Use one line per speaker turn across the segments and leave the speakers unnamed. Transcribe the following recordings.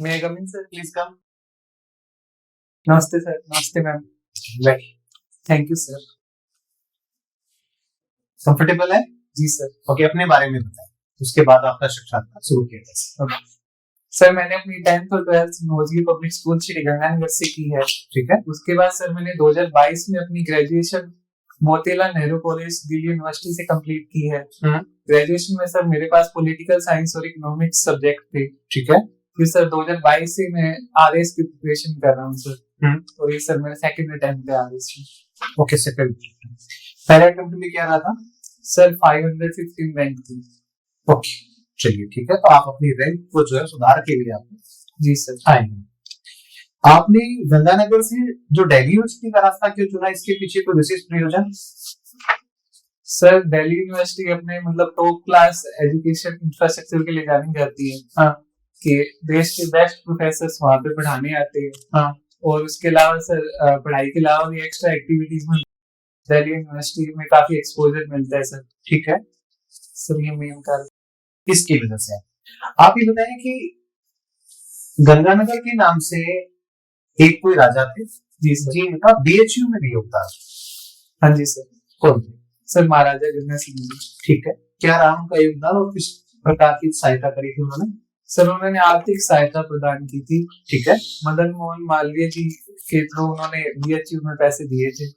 May I come in, sir? Please come.
नमस्ते sir. नमस्ते ma'am.
Right.
Thank you sir.
Comfortable है?
जी sir.
Okay, अपने बारे में बताएं, उसके बाद आपका साक्षात्कार शुरू किया जाए।
सर मैंने अपनी 10th और 12th Navodaya public school Shri Ganganagar से की है।
ठीक है।
उसके बाद सर मैंने 2022 में अपनी graduation Motilal Nehru college Delhi university से कंप्लीट की है। ग्रेजुएशन में सर मेरे पास पॉलिटिकल साइंस और इकोनॉमिक्स सब्जेक्ट थे।
ठीक है।
फिर सर 2022 से मैं आरएस की प्रिपरेशन कर रहा हूँ सर। और ये सर मेरा सेकंड अटेम्प्ट है आरएस में।
Okay, second. पहले अटेम्प्ट में क्या रहा था?
सर 515 रैंक थी।
ओके, चलिए ठीक है। तो आप अपनी रैंक को जो है सुधार के लिए आप
जी सर
आएंगे। आपने गंगानगर से जो दिल्ली यूनिवर्सिटी का रास्ता क्यों चुना, इसके पीछे कोई विशेष प्रयोजन?
सर दिल्ली यूनिवर्सिटी अपने मतलब टॉप क्लास एजुकेशन इंफ्रास्ट्रक्चर के लिए जानी जाती है।
हाँ।
कि देश के बेस्ट प्रोफेसर्स वहाँ पे पढ़ाने आते हैं।
हाँ।
और उसके अलावा सर पढ़ाई के अलावा भी एक्स्ट्रा एक्टिविटीज में दिल्ली यूनिवर्सिटी में काफी एक्सपोजर मिलता है सर।
ठीक है
सर, ये मेन कारण
इसकी वजह से। आप ये बताएं कि गंगानगर के नाम से एक कोई राजा थे
जी सर।
जिनका बीएचयू में भी योगदान।
हाँ जी सर।
कौन थे?
सर महाराजा गंगा सिंह जी।
ठीक है। क्या रहा उनका योगदान और किस प्रकार की सहायता करी थी उन्होंने?
सर उन्होंने आर्थिक सहायता प्रदान की थी।
ठीक है।
मदन मोहन मालवीय जी के थ्रू उन्होंने बीएचयू में पैसे दिए थे।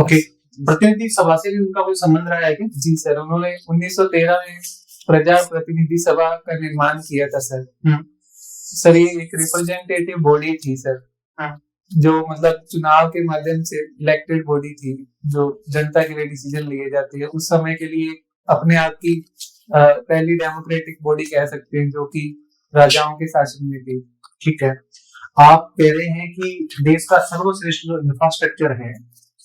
ओके। प्रतिनिधि सभा से भी उनका कोई संबंध रहा है क्या?
जी सर, उन्होंने 1913 में प्रजा प्रतिनिधि सभा का निर्माण किया था सर। सर ये एक रिप्रेजेंटेटिव बॉडी थी सर। जो मतलब चुनाव के माध्यम से इलेक्टेड बॉडी थी, जो जनता के लिए डिसीजन लिए जाते हैं। उस समय के लिए अपने आप की पहली डेमोक्रेटिक बॉडी कह सकते हैं, जो कि राजाओं के शासन में थी।
ठीक है। आप कह रहे हैं कि देश का सर्वश्रेष्ठ जो इंफ्रास्ट्रक्चर है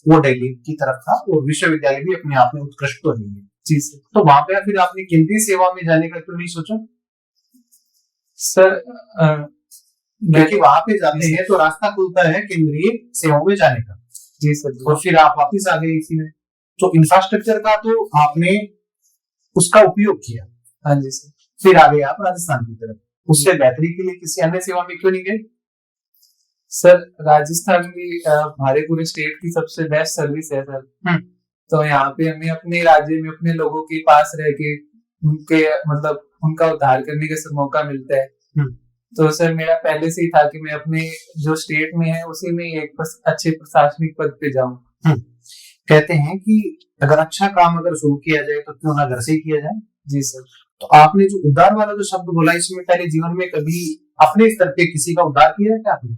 वो दिल्ली की तरफ था और विश्वविद्यालय भी अपने आप में उत्कृष्ट तो नहीं है।
जी सर।
तो वहां पे फिर आपने केंद्रीय सेवा में जाने का क्यों नहीं सोचा?
सर
क्योंकि वहां पे जाते हैं तो रास्ता खुलता है केंद्रीय सेवाओं में जाने का।
जी सर।
और फिर आप वापिस आ गए इसी में। तो इंफ्रास्ट्रक्चर का तो आपने उसका उपयोग किया।
हाँ जी सर।
फिर आ गए आप राजस्थान की तरफ। उससे बेहतरी के लिए किसी अन्य सेवा में क्यों नहीं गए?
सर राजस्थान भी हमारे पूरे स्टेट की सबसे बेस्ट सर्विस है सर। तो यहाँ पे हमें अपने राज्य में अपने लोगों के पास रह के उनके मतलब उनका उद्धार करने का सर मौका मिलता है। तो सर मेरा पहले से ही था कि मैं अपने जो स्टेट में है उसी में एक अच्छे प्रशासनिक पद पे जाऊं।
कहते हैं कि अगर अच्छा काम अगर शुरू किया जाए तो क्यों ना घर से ही किया जाए।
जी सर।
तो आपने जो उद्धार वाला जो शब्द बोला, इसमें पहले जीवन में कभी अपने स्तर पे किसी का उद्धार किया है क्या आपने?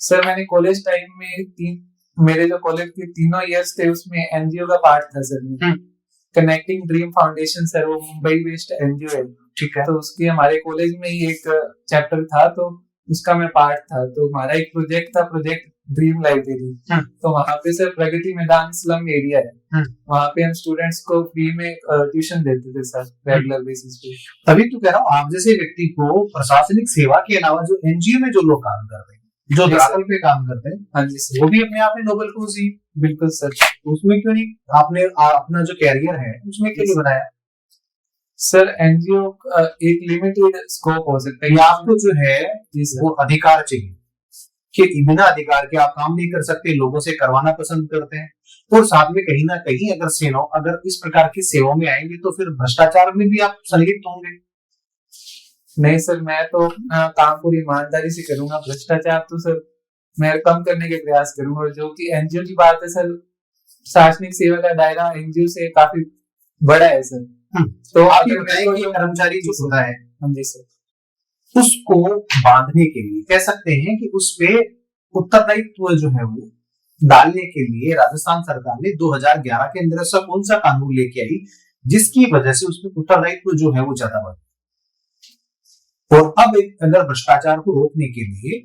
सर मैंने कॉलेज टाइम में मेरे जो कॉलेज के तीनों इयर्स थे उसमें एनजीओ का पार्ट था sir. Connecting dream foundation sir, वो मुंबई बेस्ड एनजीओ है। ठीक है। तो उसके हमारे कॉलेज में ही एक चैप्टर था, तो उसका मैं पार्ट था। तो हमारा एक प्रोजेक्ट था, प्रोजेक्ट ड्रीम लाइब्रेरी। तो वहाँ पे sir Pragati Maidan slum area है, वहाँ पे हम स्टूडेंट्स को फ्री में ट्यूशन देते थे सर, रेगुलर बेसिस पे।
तभी तो कह रहा हूँ, आप जैसे व्यक्ति को प्रशासनिक सेवा के अलावा जो एनजीओ में जो लोग काम कर रहे हैं, जो धरातल पे काम करते हैं,
हाँ जी सर,
वो भी अपने आप में नोबल कॉज ही।
बिल्कुल सर।
उसमें क्यों नहीं आपने अपना जो कैरियर है उसमें क्यों नहीं बनाया?
सर एनजीओ एक लिमिटेड स्कोप हो सकता है।
आपको जो है वो अधिकार चाहिए कि बिना अधिकार के आप काम नहीं कर सकते, लोगों से करवाना पसंद करते हैं। और साथ में कहीं ना कहीं अगर इस प्रकार की सेवाओं में आएंगे तो फिर भ्रष्टाचार में भी आप संलिप्त होंगे।
नहीं सर, मैं तो काम पूरी ईमानदारी से करूंगा। भ्रष्टाचार तो सर मैं कम करने के प्रयास करूंगा। और जो कि एनजीओ की बात है सर, प्रशासनिक सेवा का दायरा एनजीओ से काफी बड़ा है सर।
तो आप ये बताएं कि कर्मचारी जो होता है,
हाँ जी सर,
उसको बांधने के लिए कह सकते हैं कि उस पे उत्तरदायित्व जो है वो डालने के लिए राजस्थान सरकार ने 2011 के अंदर ऐसा कौन सा कानून लेके आई जिसकी वजह से उसमें उत्तरदायित्व जो है वो ज्यादा बढ़। और अब अगर भ्रष्टाचार को रोकने के लिए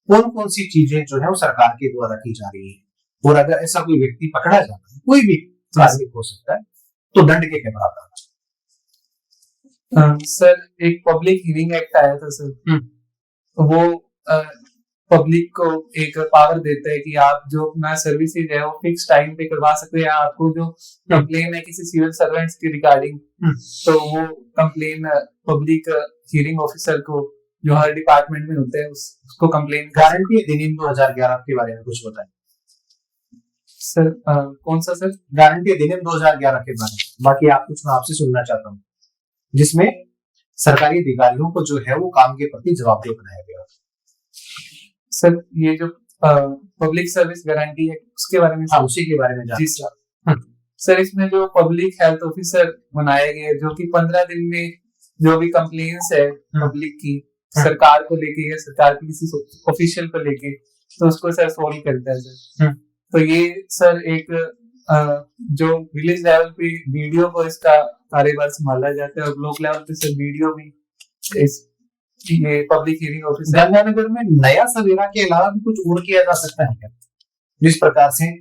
कौन कौन सी चीजें जो है वो सरकार के द्वारा की जा रही है, और अगर ऐसा कोई व्यक्ति पकड़ा जाता है, कोई भी कार्मिक हो सकता है, तो दंड के क्या बराबर?
सर एक पब्लिक हियरिंग एक्ट आया था सर, वो पब्लिक को एक पावर देता है कि आप जो अपना सर्विसेज है वो फिक्स टाइम पे करवा सकते हैं। आपको जो कंप्लेन है किसी सिविल सर्वेंट्स की रिगार्डिंग, तो वो कंप्लेन पब्लिक हियरिंग ऑफिसर को जो हर डिपार्टमेंट में होते हैं उसको कंप्लेन
गारंटी अधिनियम 2011 के बारे में कुछ बताएं
सर। कौन सा सर?
गारंटी अधिनियम 2011 के बारे में। बाकी आप कुछ मैं आपसे सुनना चाहता हूँ, जिसमें सरकारी अधिकारियों को जो है वो काम के प्रति जवाबदेह बनाया गया।
सर ये जो पब्लिक सर्विस गारंटी है उसके बारे में?
हाँ, उसी के बारे में
जी सर। सर इसमें जो पब्लिक हेल्थ ऑफिसर बनाए गए जो कि 15 दिन में जो भी कंप्लेंट्स है पब्लिक की सरकार को लेके या सरकार की किसी ऑफिशियल को लेके, तो उसको सर सोल्व करता है सर। तो ये सर एक जो विलेज लेवल पे वीडियो को इसका कार्यभार संभाला जाता है और ब्लॉक लेवल पे सर वीडियो भी इस ये पब्लिक हियरिंग ऑफिसर।
गंगानगर में नया सवेरा के अलावा भी कुछ और किया जा सकता है क्या? जिस प्रकार से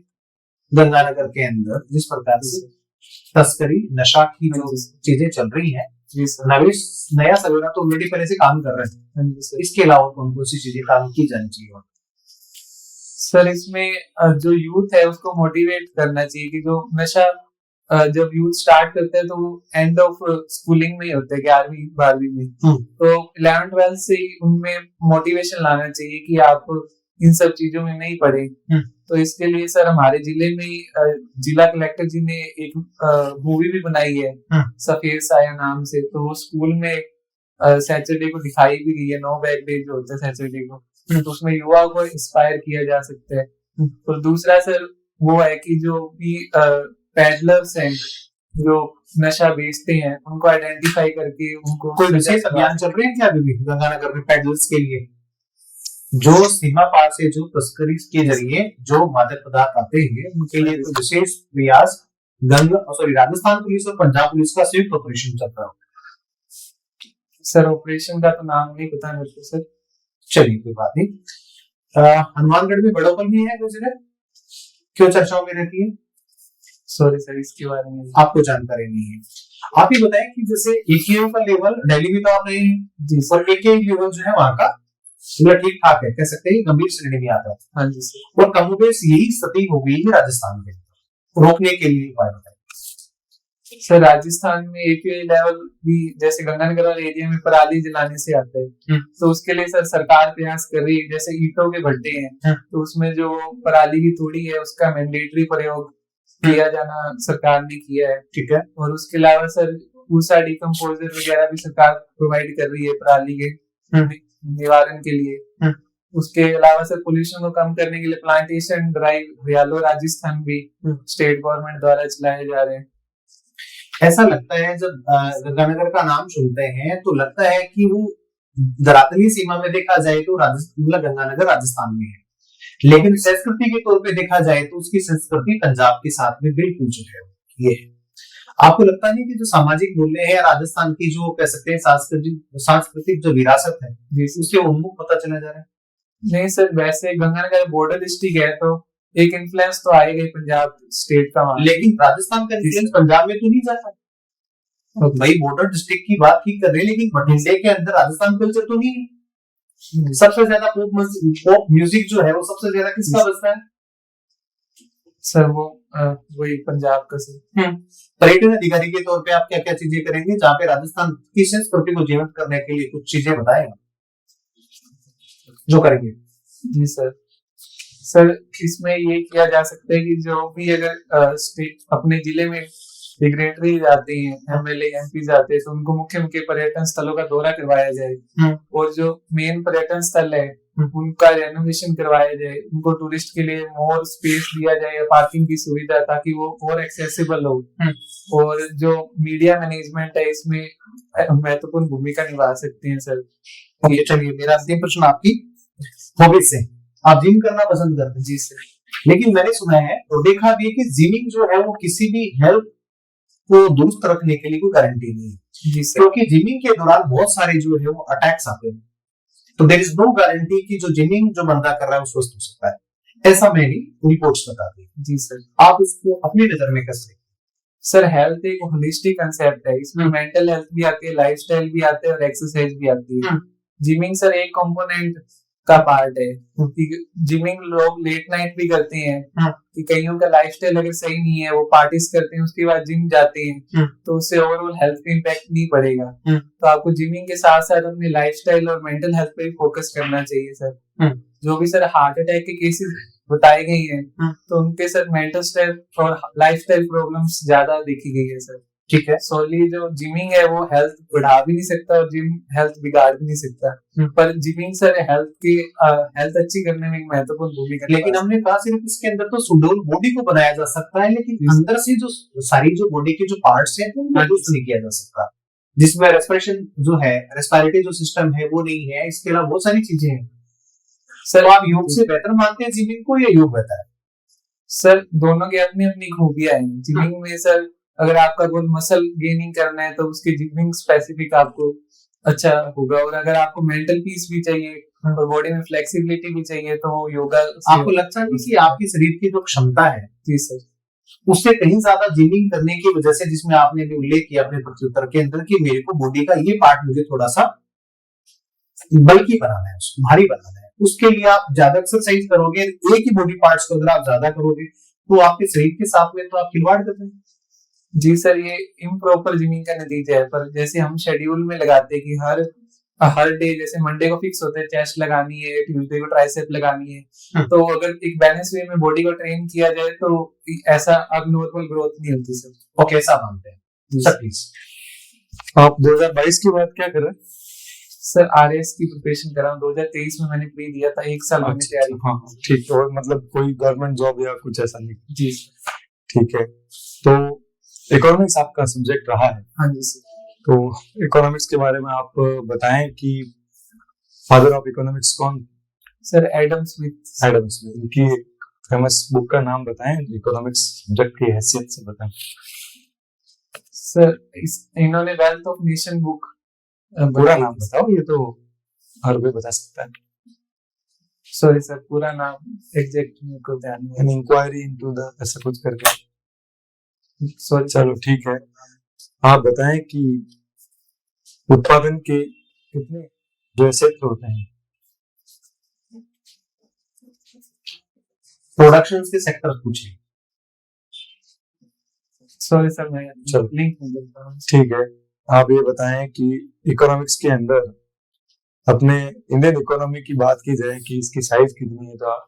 गंगानगर के अंदर जिस प्रकार से तस्करी नशा की जो चीजें चल रही है, नया सवेरा तो ऑलरेडी पहले से काम कर रहे हैं, इसके अलावा कौन कौन सी चीजें काम की जानी चाहिए?
सर इसमें जो यूथ है उसको मोटिवेट करना चाहिए कि जो नशा जब यूथ स्टार्ट करते हैं तो एंड ऑफ स्कूलिंग में ही होते हैं 11वीं 12वीं में, तो 11th 12th से ही उनमें मोटिवेशन लाना चाहिए कि आप इन सब चीजों में नहीं पड़े। तो इसके लिए सर हमारे जिले में जिला कलेक्टर जी ने एक मूवी भी बनाई है सफेद साया नाम से, तो वो स्कूल में सैटरडे को दिखाई भी गई है, नो बैग डे जो होता है सैटरडे को, तो उसमें युवाओं को इंस्पायर किया जा सकता है। तो दूसरा सर वो है कि जो भी पैडलर्स हैं जो नशा बेचते हैं उनको आइडेंटिफाई करके उनको
कोई विशेष अभियान चल रहे हैं क्या अभी भी गंगानगर में पैडलर्स के लिए, जो सीमा पार से जो तस्करी के जरिए जो मादक पदार्थ आते हैं उनके लिए तो विशेष प्रयास राजस्थान पुलिस और पंजाब पुलिस का संयुक्त ऑपरेशन चल रहा है?
सर ऑपरेशन का तो नाम नहीं पता मेरे को सर।
चलिए कोई बात नहीं। हनुमानगढ़ में बड़ा भी है कुछ जगह, क्यों चर्चाओं में रहती है?
सॉरी सर इसके बारे में
आपको जानकारी नहीं है। आप ही बताएं कि जैसे एकेयू का लेवल दिल्ली में तो आप रहे हैं जी, और एकेयू लेवल जो है वहाँ का ठीक ठाक है, कह सकते हैं गंभीर श्रेणी में आता है।
हाँ जी सर।
और कमोबेश यही स्थिति हो गई है राजस्थान के, रोकने के लिए उपाय बताएं।
सर राजस्थान में एकेयू लेवल भी जैसे गंगानगर वाले एरिया में पराली जलाने से आता है, तो उसके लिए सर सरकार प्रयास कर रही है। जैसे ईंटों के भट्टे हैं तो उसमें जो पराली की तूड़ी है उसका मैंडेटरी प्रयोग किया जाना सरकार ने किया है, ठीक है। और उसके अलावा सर ऊषा डिकम्पोजर वगैरह भी सरकार प्रोवाइड कर रही है पराली के निवारण के लिए। उसके अलावा सर पोल्यूशन को कम करने के लिए प्लांटेशन ड्राइव हरियालो राजस्थान भी स्टेट गवर्नमेंट द्वारा चलाए जा रहे हैं।
ऐसा लगता है जब गंगानगर का नाम सुनते हैं तो लगता है कि वो धरातली सीमा में देखा जाए तो गंगानगर राजस्थान में है, लेकिन संस्कृति के तौर पे देखा जाए तो उसकी संस्कृति पंजाब के साथ में बिल्कुल जो है ये है। आपको लगता नहीं कि जो सामाजिक मूल्य है राजस्थान की जो कह सकते हैं सांस्कृतिक जो विरासत है उसके उन्मुख पता चला जा रहा है?
नहीं सर, वैसे गंगानगर बॉर्डर डिस्ट्रिक्ट है तो एक इन्फ्लुएंस तो आएगा पंजाब स्टेट का,
लेकिन राजस्थान का इन्फ्लुएंस पंजाब में तो नहीं जाता। तो भाई बॉर्डर डिस्ट्रिक्ट की बात ठीक कर रहे हैं, लेकिन बठिंडे के अंदर राजस्थान कल्चर तो नहीं है। सबसे ज्यादा पॉप म्यूजिक जो है वो सबसे ज्यादा किसका बजता है?
सर वो वही पंजाब का सर।
पर्यटन अधिकारी के तौर पे आप क्या क्या चीजें करेंगे जहाँ पे राजस्थान की संस्कृति को जीवित करने के लिए कुछ चीजें बताएं जो करेंगे?
जी सर। सर इसमें ये किया जा सकता है कि जो भी अगर स्टेट अपने जिले में डिग्रेटरी जाते हैं, एमएलए एमपी जाते हैं, तो उनको मुख्य पर्यटन स्थलों का दौरा करवाया जाए और जो मेन पर्यटन स्थल है उनका रेनोवेशन करवाया जाए, उनको टूरिस्ट के लिए मोर स्पेस दिया जाए, पार्किंग की सुविधा, ताकि वो और एक्सेसिबल हो। और जो मीडिया मैनेजमेंट है इसमें महत्वपूर्ण भूमिका निभा सकते हैं सर।
चलिए मेरा अंतिम प्रश्न आपकी हॉबीज से, आप जिम करना पसंद करते हैं?
जी सर।
लेकिन मैंने सुना है और देखा भी है कि जिमिंग जो है वो किसी भी हेल्थ को दुरुस्त रखने के लिए कोई गारंटी नहीं है, क्योंकि जिमिंग के दौरान बहुत सारे जो है वो अटैक्स आते हैं, तो देयर इज नो गारंटी कि जो जिमिंग जो बंदा कर रहा है वो स्वस्थ हो सकता है। ऐसा मेरी रिपोर्ट्स बताती है।
जी सर।
आप इसको अपनी नजर में कैसे?
सर हेल्थ एक होलिस्टिक कंसेप्ट है, इसमें मेंटल हेल्थ भी आती है, लाइफस्टाइल भी आते हैं और एक्सरसाइज भी आती है। जिमिंग सर एक कंपोनेंट का पार्ट है। जिमिंग लोग लेट नाइट भी करते हैं कि कईयों का लाइफस्टाइल अगर सही नहीं है, वो पार्टीज करते हैं उसके बाद जिम जाते हैं तो उससे ओवरऑल हेल्थ पे इम्पैक्ट नहीं पड़ेगा। तो आपको जिमिंग के साथ साथ अपने लाइफस्टाइल और मेंटल हेल्थ पे भी फोकस करना चाहिए सर। जो भी सर हार्ट अटैक के केसेस बताए गए हैं तो उनके सर मेंटल स्ट्रेस और लाइफस्टाइल प्रॉब्लम्स ज्यादा देखी गई है सर। ठीक है, सोली जो जिमिंग है वो हेल्थ बढ़ा भी नहीं सकता और जिम हेल्थ बिगाड़ भी नहीं सकता, पर जिमिंग सर हेल्थ अच्छी करने में एक महत्वपूर्ण भूमिका।
लेकिन हमने कहा सिर्फ इसके अंदर तो सुडौल बॉडी को बनाया जा सकता है, लेकिन अंदर से जो सारी जो बॉडी के जो पार्ट्स हैं उनको दुरुस्त नहीं किया जा सकता, जिसमें रेस्पिरेशन जो है, रेस्पिरेटरी जो सिस्टम है वो नहीं है, इसके अलावा बहुत सारी चीजें हैं। सर आप योग से बेहतर मानते हैं जिमिंग को या योग बेहतर है?
सर दोनों की अपनी अपनी खूबियां हैं। जिमिंग में सर अगर आपका गोल मसल गेनिंग करना है तो उसकी जिमिंग स्पेसिफिक आपको अच्छा होगा, और अगर आपको मेंटल पीस भी चाहिए और बॉडी में फ्लेक्सिबिलिटी भी चाहिए तो योगा।
आपको लगता है कि आपके शरीर की जो क्षमता है
जी सर,
उससे कहीं ज्यादा जिमिंग करने की वजह से, जिसमें आपने भी उल्लेख किया अपने प्रत्युत्तर के अंदर कि मेरे को बॉडी का ये पार्ट मुझे थोड़ा सा बल्कि बनाना है, उसको भारी बनाना है, उसके लिए आप ज्यादा एक्सरसाइज करोगे, एक ही बॉडी पार्ट्स को अगर आप ज्यादा करोगे तो आपके शरीर के साथ में तो आप खिलवाड़ करते हैं।
जी सर, ये इम्प्रॉपर जिमिंग का नतीजा है। पर जैसे हम शेड्यूल में लगाते हैं कि हर डे, जैसे मंडे को फिक्स होता है चेस्ट लगानी है, ट्यूसडे को ट्राइसेप लगानी है, तो अगर एक बैलेंस वे में बॉडी को ट्रेन किया जाए तो ऐसा अब नॉर्मल ग्रोथ नहीं होती सर।
ओके, ऐसा मानते हैं सर। प्लीज
आप 2022 की बात क्या कर रहे हैं?
सर आरएस की प्रिपरेशन कर रहा हूँ। 2023 में मैंने प्री दिया था, 1 साल मैंने तैयारी की।
हाँ ठीक है, और मतलब कोई गवर्नमेंट जॉब या कुछ ऐसा नहीं?
जी
ठीक है, तो इकोनॉमिक्स आपका सब्जेक्ट रहा है?
हाँ जी सर।
तो इकोनॉमिक्स के बारे में आप बताएं कि फादर ऑफ इकोनॉमिक्स कौन?
Sir Adam Smith.
Adam Smith, उनकी एक फेमस बुक का नाम बताएं, इकोनॉमिक्स सब्जेक्ट की हैसियत से बताएं।
सर इन्होंने वेल्थ ऑफ नेशन बुक।
पूरा नाम बताओ, ये तो हर कोई बता सकता है।
सॉरी सर, पूरा नाम एग्जैक्ट मेरे को ध्यान नहीं है।
एन इंक्वायरी इनटू द ऐसा कुछ करके।
सॉरी,
चलो ठीक है, आप बताएं कि उत्पादन के कितने जो क्षेत्र होते हैं?
प्रोडक्शन के सेक्टर पूछे।
सॉरी सर, मैं
चलो
लिंक नहीं देता हूं।
ठीक है, आप ये बताएं कि इकोनॉमिक्स के अंदर अपने इंडियन इकोनॉमी की बात की जाए कि इसकी साइज कितनी है, तो आप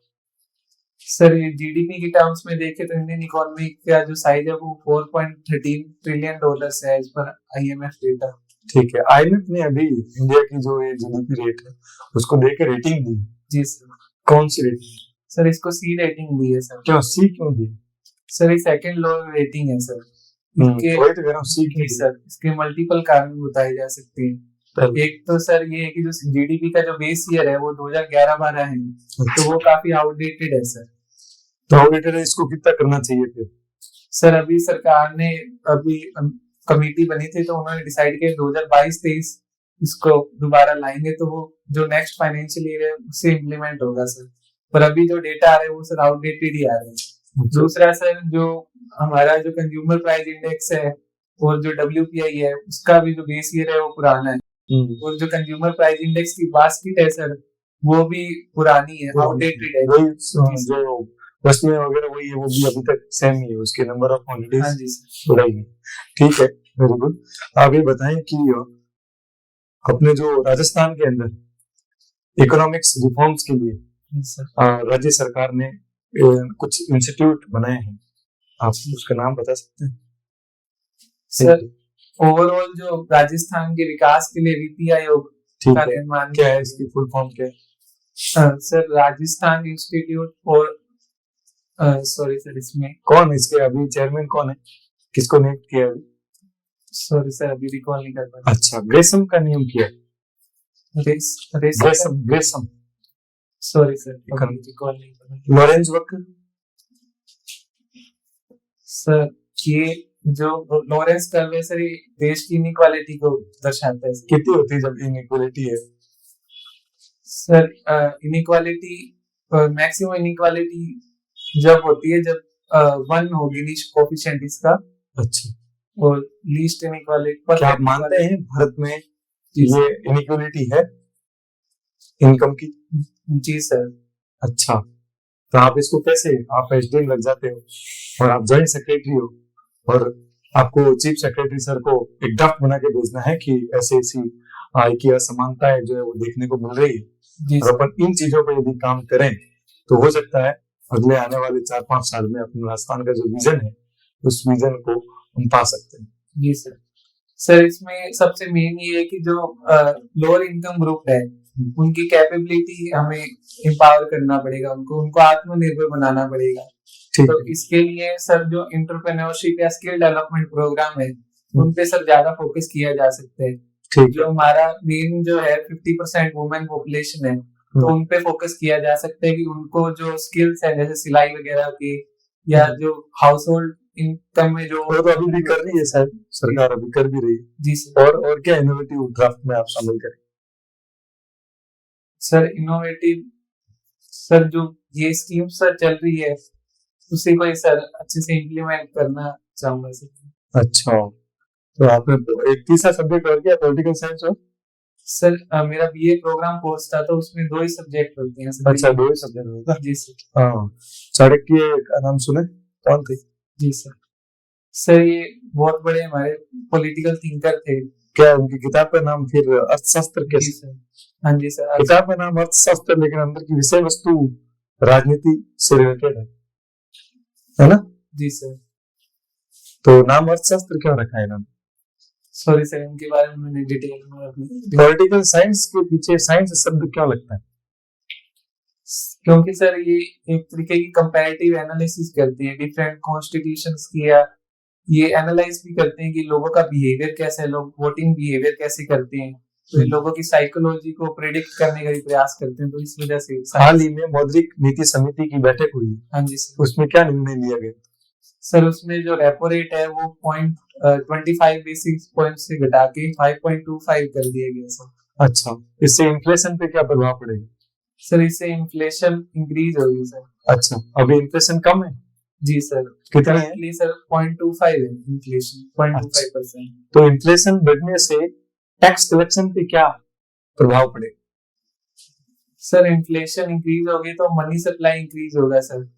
सर जीडीपी की टर्म्स में देखें तो इंडियन इकोनॉमी का जो साइज है वो 4.13 ट्रिलियन डॉलर्स है एज पर आईएमएफ डेटा।
ठीक है, आईएमएफ ने अभी इंडिया की जो ये जीडीपी रेट है उसको देकर रेटिंग दी।
जी सर।
कौन सी रेटिंग?
सर इसको सी रेटिंग दी है सर।
क्यों सी क्यों दी?
सर ये सेकंड लो रेटिंग है सर।
इसके वही तो कह रहा हूं, सी क्यों?
सर इसके मल्टीपल कारण बताए जा सकते हैं। एक तो सर ये है कि जो जीडीपी का जो बेस ईयर है वो 2011-12 है, तो वो काफी आउटडेटेड है सर।
तो आउटडेटेड है, इसको कितना करना चाहिए फिर?
सर अभी सरकार ने अभी कमेटी बनी थी तो उन्होंने डिसाइड किया 2022-23 इसको दोबारा लाएंगे, तो वो जो नेक्स्ट फाइनेंशियल ईयर है उससे इम्प्लीमेंट होगा सर। पर अभी जो डेटा आ रहे हैं वो सर आउटडेटेड ही आ रहे हैं। दूसरा सर जो हमारा जो कंज्यूमर प्राइस इंडेक्स है और जो WPI है उसका भी जो बेस ईयर है वो पुराना है, और जो कंज्यूमर प्राइस इंडेक्स की बास्केट है सर वो भी पुरानी है, आउटडेटेड है।
वही जो वस्तुएं वगैरह वही है, वो भी अभी तक सेम ही है, उसके नंबर ऑफ क्वांटिटीज
हाँ जी
थोड़ा ही नहीं। ठीक है, वेरी गुड। आप ये बताएं कि अपने जो राजस्थान के अंदर इकोनॉमिक्स रिफॉर्म्स के लिए राज्य सरकार ने कुछ इंस्टीट्यूट बनाए हैं, आप उसका नाम बता सकते हैं?
सर ओवरऑल जो राजस्थान के विकास के लिए नीति आयोग का निर्माण,
क्या है इसकी फुल फॉर्म क्या है?
Sir Rajasthan institute for, sorry sir इसमें
कौन इसके अभी चेयरमैन कौन है, किसको नियुक्त किया अभी?
सॉरी सर अभी रिकॉल नहीं कर पा रहा।
अच्छा, ग्रेसम का नियम किया? ग्रेसम,
सॉरी सर रिकॉल नहीं कर पा।
लॉरेंस वक्र?
सर ये जो लॉरेंस कर्व है सर ये देश की इनइक्वालिटी को दर्शाता है।
कितनी होती है जब इनइक्वालिटी है?
सर इनइक्वालिटी मैक्सिमम इनइक्वालिटी जब होती है जब 1 होगी लीस्ट कोएफिशिएंट इसका।
अच्छा,
और लीस्ट इनइक्वालिटी
क्या आप मानते हैं भारत में ये इनइक्वालिटी है इनकम की?
जी सर।
अच्छा, तो आप इसको कैसे, आप एसडीएम लग जाते हो और आप जॉइंट सेक्रेटरी हो और आपको चीफ सेक्रेटरी सर को एक ड्राफ्ट बना के भेजना है कि ऐसी ऐसी आय की असमानताएं जो है वो देखने को मिल रही है,
जी
और अपन इन चीजों पर यदि काम करें तो हो सकता है अगले आने वाले 4-5 साल में अपने राजस्थान का जो विजन है उस विजन को हम पा सकते हैं।
जी सर। सर इसमें सबसे मेन ये है कि जो लोअर इनकम ग्रुप है उनकी कैपेबिलिटी हमें एम्पावर करना पड़ेगा, उनको आत्मनिर्भर बनाना पड़ेगा। तो इसके लिए सर जो एंटरप्रेन्योरशिप या स्किल डेवलपमेंट प्रोग्राम है उन पे सर ज्यादा फोकस किया जा सकता है। जो हमारा मेन जो है 50% वुमेन पॉपुलेशन है तो उन पे फोकस किया जा सकता है कि उनको जो स्किल्स है जैसे सिलाई वगैरह की या जो हाउस होल्ड इनकम में जो
तो अभी भी कर रही है सर, सरकार अभी कर भी रही है।
जी सर।
और क्या इनोवेटिव ड्राफ्ट में आप शामिल करें?
सर इनोवेटिव सर जो ये स्कीम सर चल रही है उसी को सर अच्छे से इम्प्लीमेंट करना चाहूंगा सर।
अच्छा, तो आपने एक तीसरा सब्जेक्ट और क्या, पॉलिटिकल साइंस और
सर मेरा बीए प्रोग्राम कोर्स था तो उसमें 2 ही सब्जेक्ट होते हैं सर।
अच्छा, 2 ही सब्जेक्ट होता है।
जी सर।
हाँ, चाणक्य का नाम सुने, कौन थे?
जी सर। सर ये बहुत बड़े हमारे पॉलिटिकल थिंकर थे।
क्या उनकी किताब का नाम फिर अर्थशास्त्र कैसे?
जी सर। हाँ जी सर।
किताब का नाम अर्थशास्त्र लेकिन अंदर की विषय वस्तु राजनीति से रिलेटेड है ना?
जी सर।
तो नाम अर्थशास्त्र क्यों रखा है नाम?
सॉरी सर, इनके बारे में मैंने डिटेल में
पॉलिटिकल साइंस के पीछे साइंस शब्द क्यों लगता है?
क्योंकि सर ये एक तरीके की कंपैरेटिव एनालिसिस करते हैं डिफरेंट कॉन्स्टिट्यूशंस की, या ये एनालाइज भी करते हैं कि लोगों का बिहेवियर कैसा है, लोग वोटिंग बिहेवियर कैसे करते हैं, तो ये लोगों की साइकोलॉजी को प्रेडिक्ट करने का भी प्रयास करते हैं। तो इस वजह से
हाल ही में मौद्रिक नीति समिति की बैठक हुई।
हाँ जी सर।
उसमें क्या निर्णय लिया गया?
सर उसमें जो रेपो रेट है वो 0.25 बेसिस पॉइंट से घटा के 5.25 कर दिया गया सर।
अच्छा, इससे इन्फ्लेशन पे क्या प्रभाव पड़ेगा?
सर इससे इन्फ्लेशन इंक्रीज होगी सर।
अच्छा, अभी इन्फ्लेशन कम है?
जी सर।
कितना है?
सर 0.25 है इन्फ्लेशन, 0.25%।
तो इन्फ्लेशन बढ़ने से टैक्स कलेक्शन पे क्या प्रभाव पड़ेगा?
सर इन्फ्लेशन इंक्रीज होगी तो मनी सप्लाई इंक्रीज होगा सर।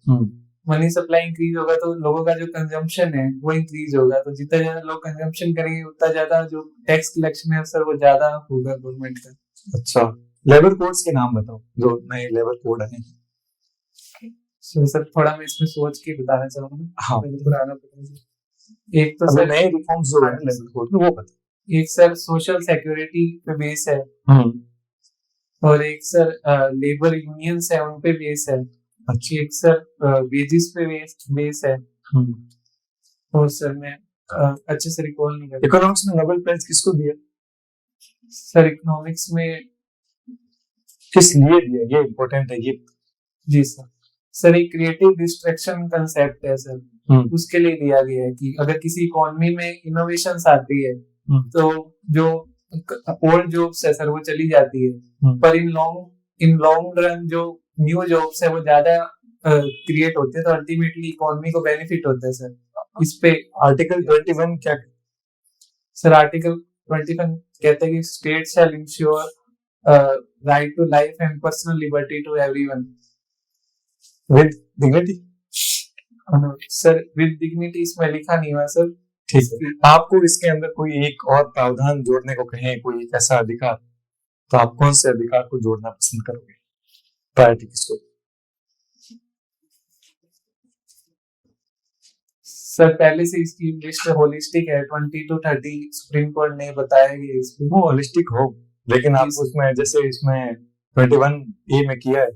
मनी सप्लाई इंक्रीज होगा तो लोगों का जो कंजम्पशन है वो इंक्रीज होगा, तो जितना ज्यादा लोग कंजम्पशन करेंगे उतना ज्यादा जो टैक्स कलेक्शन है सर वो ज्यादा होगा गवर्नमेंट का। अच्छा,
लेबर कोड्स के नाम बताओ जो नए लेबर कोड है।
सर थोड़ा मैं इसमें सोच के बताना चाहूंगा।
हाँ,
पुराना पता। एक तो सर
नए रिफॉर्म्स जो है लेबर कोड में वो बता।
एक सर सोशल सिक्योरिटी पे बेस है, और एक सर लेबर यूनियंस है उन पे बेस है। अच्छा, एक सर वेजेस पे बेस है। और सर मैं अच्छे से रिकॉल नहीं कर।
इकोनॉमिक्स में नोबेल प्राइज किसको दिया?
सर इकोनॉमिक्स में
किस लिए दिया, ये इम्पोर्टेंट है ये।
जी सर। सर एक क्रिएटिव डिस्ट्रैक्शन कंसेप्ट है सर, उसके लिए दिया गया है कि अगर किसी इकोनॉमी में इनोवेशंस आती है तो जो ओल्ड जॉब्स है सर वो चली जाती है, पर इन लॉन्ग रन जो न्यू जॉब्स है वो ज्यादा क्रिएट होते हैं, तो अल्टीमेटली इकोनॉमी को बेनिफिट होता है सर। इस पे
आर्टिकल 21 क्या
सर? आर्टिकल 21 कहते हैं कि state shall ensure right to life and personal liberty to everyone
with dignity.
Sir with dignity इसमें लिखा नहीं हुआ सर।
ठीक है, आपको इसके अंदर कोई एक और प्रावधान जोड़ने को कहें, कोई एक ऐसा अधिकार, तो आप कौन से अधिकार को जोड़ना पसंद करोगे? प्रायोरिटी किसको?
सर पहले से इसकी लिस्ट होलिस्टिक है, 20 to 30 सुप्रीम कोर्ट ने बताया कि इसमें
वो होलिस्टिक हो, लेकिन आप उसमें जैसे इसमें 21A में किया है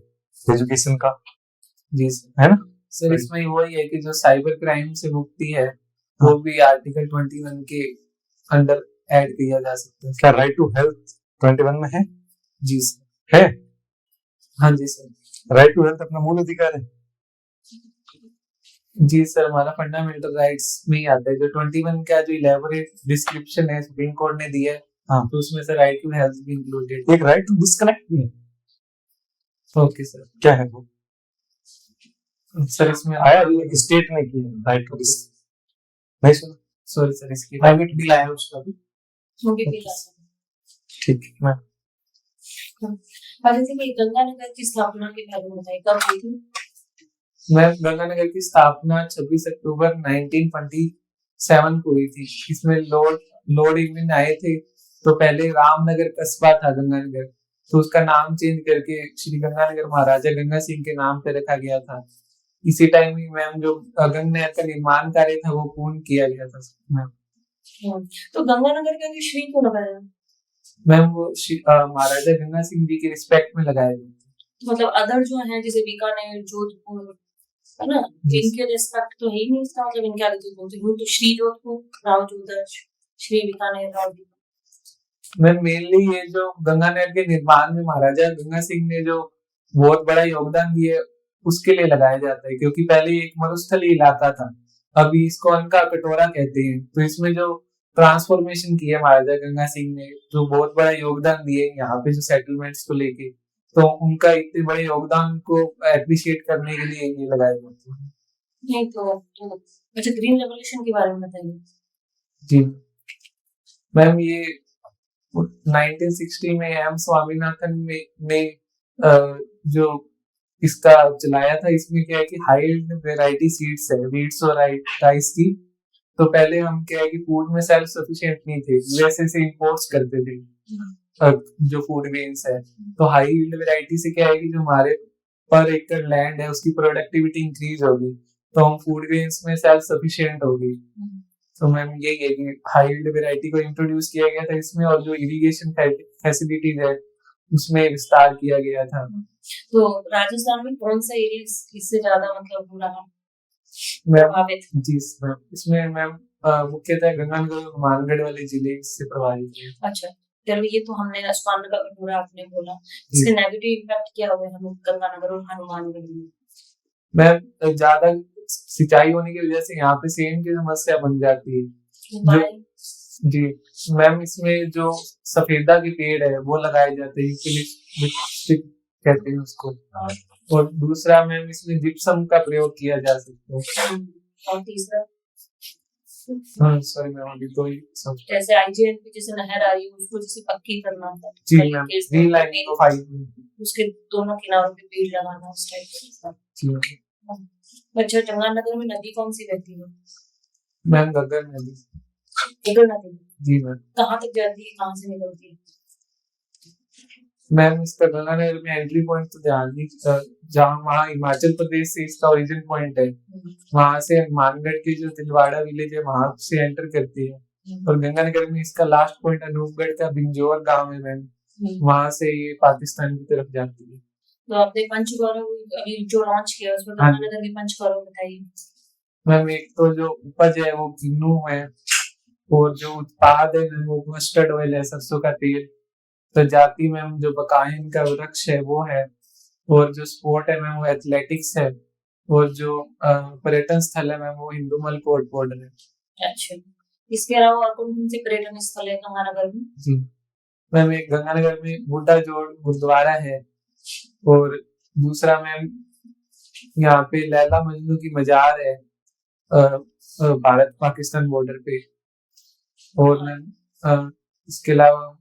एजुकेशन का।
जी सर,
है ना
सर? इसमें वही है कि जो साइबर क्राइम से मुक्ति है वो भी आर्टिकल 21 के अंडर ऐड किया जा सकता है।
क्या राइट टू हेल्थ 21 में है?
जी सर
है।
हाँ जी सर।
राइट टू हेल्थ अपना मूल अधिकार है।
जी सर, हमारा फंडामेंटल राइट्स में ही आता है। जो 21 का जो इलैबोरेट डिस्क्रिप्शन है सुप्रीम कोर्ट ने दिया है,
हाँ,
तो उसमें से राइट टू हेल्थ भी इंक्लूडेड।
एक राइट टू डिस्कनेक्ट भी है।
ओके सर,
क्या है वो?
सर इसमें
आया स्टेट ने किया राइट टू डिस, नहीं सुना?
सॉरी सर, इसकी प्राइवेट बिल आया उसका भी।
ठीक है,
जैसे कि गंगानगर की स्थापना के बारे में बताइए, कब हुई थी?
मैं गंगानगर की स्थापना 26 अक्टूबर 1927 को हुई थी। इसमें लॉर्ड इरविन आए थे। तो पहले रामनगर कस्बा था गंगानगर, तो उसका नाम चेंज करके श्री गंगानगर महाराजा गंगा सिंह के नाम पे रखा गया था। इसी टाइम ही मैम जो गंगा नहर का निर्माण कार्य था वो पूर्ण किया गया था मैम।
तो गंगानगर का भी श्री क्यों लगाया?
मैम वो महाराजा गंगा सिंह जी के रिस्पेक्ट में लगाया गया था।
मतलब अदर जो है जैसे बीकानेर, जोधपुर, है ना, इनके रिस्पेक्ट तो है ही नहीं इसका, मतलब इनके आगे तो श्री जोधपुर, राव जोधपुर, श्री बीकानेर, राव।
मैम मेनली ये जो गंगा नहर के निर्माण में महाराजा गंगा सिंह ने जो बहुत बड़ा योगदान दिया उसके लिए लगाया जाता है, क्योंकि पहले एक मरुस्थलीय इलाका था, अभी इसको उनका कटोरा कहते हैं। तो इसमें जो ट्रांसफॉर्मेशन की है महाराजा गंगा सिंह ने, जो बहुत बड़ा योगदान दिए यहाँ पे जो सेटलमेंट्स को लेके, तो उनका इतने बड़े योगदान को एप्रिशिएट करने के लिए ये लगाया जाता है।
नहीं तो अच्छा, ग्रीन रेवोल्यूशन के बारे में बताइए।
जी मैम, ये 1960 में एम स्वामीनाथन ने जो इसका चलाया था। इसमें क्या है कि हाई वैरायटी सीड्स है, वीट्स और राइस की। तो पहले हम क्या है कि फूड में सेल्फ सफिशिएंट नहीं थे, यूएसए से इंपोर्ट्स करते थे जो फूड ग्रेन्स है। तो हाई यील्ड वैरायटी से क्या है कि जो हमारे पर एकड़ लैंड है उसकी प्रोडक्टिविटी इंक्रीज होगी, तो हम फूड ग्रेन्स में सेल्फ सफिशिएंट होगी। तो मैम यही है कि हाई यील्ड वैरायटी को इंट्रोड्यूस किया गया था इसमें, और जो इरिगेशन फैसिलिटीज है उसमें विस्तार किया गया था।
तो राजस्थान में कौन सा एरिया इससे ज्यादा मतलब हो रहा
प्रभावित? जी मैम, इसमें मैम मुख्यतः गंगानगर और हनुमानगढ़ वाले जिले इससे प्रभावित है।
अच्छा, चलो ये तो हमने राजस्थान का कटोरा आपने बोला, इसके नेगेटिव इम्पैक्ट क्या हुए हम गंगानगर और हनुमानगढ़ में?
मैम ज्यादा सिंचाई होने की वजह से यहाँ पे सेम की समस्या बन जाती है। जी मैम, इसमें जो सफेदा के पेड़ है वो लगाए जाते हैं, यूकेलिप्टस कहते हैं उसको। और दूसरा मैम, इसमें जिप्सम का प्रयोग किया जा सकता है।
और तीसरा
सॉरी मैम, अभी तो ही
जैसे आईजीएलपी जैसे नहर आ रही है उसको जैसे पक्की करना था।
जी मैम, रीलाइनिंग ऑफ आई,
उसके दोनों किनारों पे पेड़ लगाना उस टाइप का। अच्छा, गंगानगर में नदी कौन सी बहती है?
मैम घग्गर नदी।
घग्गर नदी?
जी मैम।
कहाँ तक जाती है, कहाँ से निकलती है?
मैम इसका गंगानगर में एंट्री पॉइंट तो ध्यान नहीं, जहाँ वहाँ हिमाचल प्रदेश से इसका ओरिजिन पॉइंट है, वहां से हनुमानगढ़ के जो तिलवाड़ा विलेज है वहां से एंटर करती है। और गंगानगर में इसका लास्ट पॉइंट अनूपगढ़ का बिंजोर गांव है मैम, वहां से ये पाकिस्तान की तरफ जाती है।
तो आपने पंचगौरव अभी जो लॉन्च किया उसमें गंगानगर के पंचगौरव बताइए।
मैम एक तो जो उपज है वो किन्नू है, और जो उत्पाद है वो मस्टर्ड ऑयल है, सरसों का तेल। प्रजाति में जो बकाइन का वृक्ष है वो है, और जो स्पोर्ट है मैम वो एथलेटिक्स है, और जो पर्यटन स्थल है मैम वो हिंदूमल पोर्ट बॉर्डर है।
अच्छा, इसके अलावा और कौन से पर्यटन स्थल है गंगानगर में? जी
मैम एक गंगानगर में बुड्ढा जोड़ गुरुद्वारा है, और दूसरा मैम यहाँ पे लैला मजनू की मजार है भारत पाकिस्तान बॉर्डर पे। और मैम इसके अलावा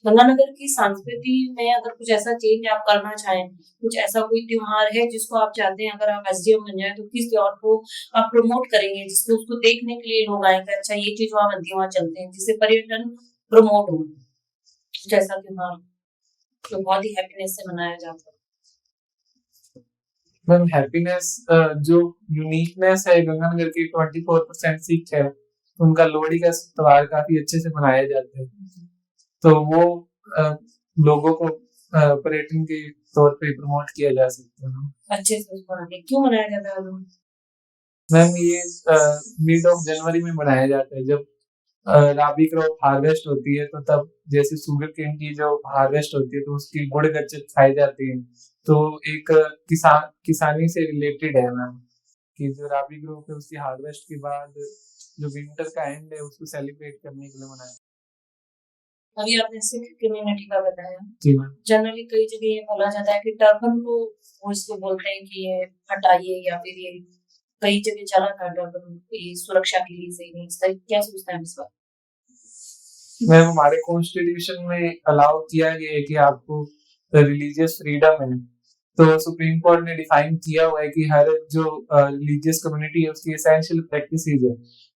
गंगानगर की संस्कृति में अगर कुछ ऐसा चेंज आप करना चाहें, कुछ ऐसा कोई त्योहार है जिसको आप चाहते हैं अगर आप एसडीएम बन जाए तो किस त्योहार को आप प्रमोट करेंगे जिससे उसको देखने के लिए लोग आए कि अच्छा ये चीज वहां बनती है, वहां चलते हैं, जिससे पर्यटन प्रमोट हो? जैसा त्योहार तो बहुत ही हैप्पीनेस से मनाया जाता है।
मैम हैप्पीनेस जो यूनिकनेस है गंगानगर की 24% सिख है, उनका लोहड़ी का त्योहार काफी अच्छे से मनाया जाता है। तो वो लोगों को पर्यटन के तौर पे प्रमोट किया जा सकता है।
अच्छे से क्यों मनाया जाता है?
मैम ये मिड ऑफ जनवरी में मनाया जाता है, जब राबी क्रॉप हार्वेस्ट होती है, तो तब जैसे शुगर केन की जो हार्वेस्ट होती है तो उसकी गुड़ गच्चक खाई जाती है। तो एक किसानी से रिलेटेड है मैम, कि जो राबी क्रॉप है उसकी हार्वेस्ट के बाद जो विंटर का एंड है उसको सेलिब्रेट करने के लिए मनाया।
अभी आपने सिख कम्युनिटी का बताया।
जी मैम।
जनरली कई जगह ये बोला जाता है कि टर्बन को वो इसको बोलते हैं कि ये हटाइए, या फिर ये कई जगह चला था टर्बन ये सुरक्षा के लिए सही नहीं। इसका क्या सोचता है इस बात?
मैम हमारे कॉन्स्टिट्यूशन में अलाउ किया गया है कि आपको रिलीजियस फ्रीडम है। तो सुप्रीम कोर्ट ने डिफाइन किया हुआ है कि हर जो रिलीजियस कम्युनिटी है उसकी एसेंशियल प्रैक्टिसेस है।